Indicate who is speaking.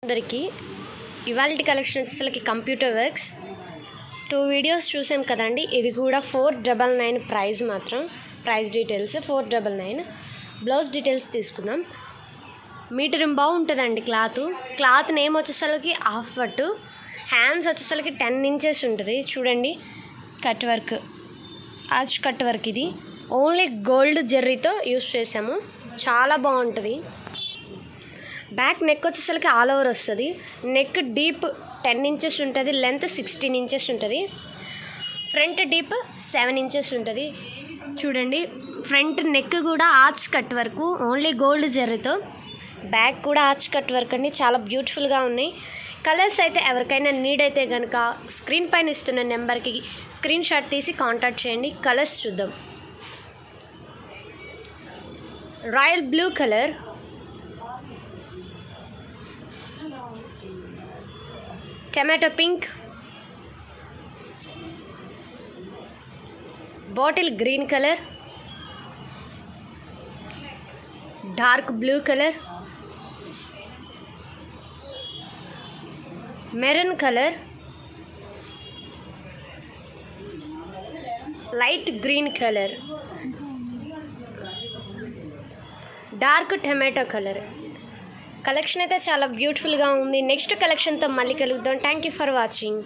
Speaker 1: అందరికీ ఇవాల్టి కలెక్షన్ వచ్చేసరికి కంప్యూటర్ వర్క్స్ 2 వీడియోస్ చూసాం కదండి. ఇది కూడా 499 ప్రైస్ మాత్రం. Price details 499. బ్లౌజ్ డీటెయిల్స్ తీసుకుందాం. మీటర్ బాగుంటుందండి. క్లాత్ నేమ్ వచ్చేసరికి హాఫ్ పట్టు. హ్యాండ్స్ వచ్చేసరికి 10 ఇంచెస్ ఉంటుంది. చూడండి cut work, arch cut work. ఇది ఓన్లీ గోల్డ్ జెర్రీతో యూస్ చేసాము. చాలా బాగుంటుంది. బ్యాక్ నెక్ వచ్చేసరికి ఆల్ ఓవర్ వస్తుంది. నెక్ డీప్ 10 ఇంచెస్ ఉంటుంది. లెంత్ 16 ఇంచెస్ ఉంటుంది. ఫ్రంట్ డీప్ 7 ఇంచెస్ ఉంటుంది. చూడండి ఫ్రంట్ నెక్ కూడా arch cut work, only gold జెర్రీతో. బ్యాక్ కూడా ఆర్చ్ కట్ వర్క్ అండి. చాలా బ్యూటిఫుల్గా ఉన్నాయి. కలర్స్ అయితే ఎవరికైనా నీడ్ అయితే కనుక స్క్రీన్ పైన ఇస్తున్న నెంబర్కి స్క్రీన్ షాట్ తీసి కాంటాక్ట్ చేయండి. కలర్స్ చూద్దాం. Royal blue colour, tomato pink, bottle green colour, dark blue colour, maroon colour, light green colour, dark tomato colour. Collection అయితే చాలా బ్యూటిఫుల్గా ఉంది. నెక్స్ట్ కలెక్షన్తో మళ్ళీ కలుద్దాం. Thank you for watching.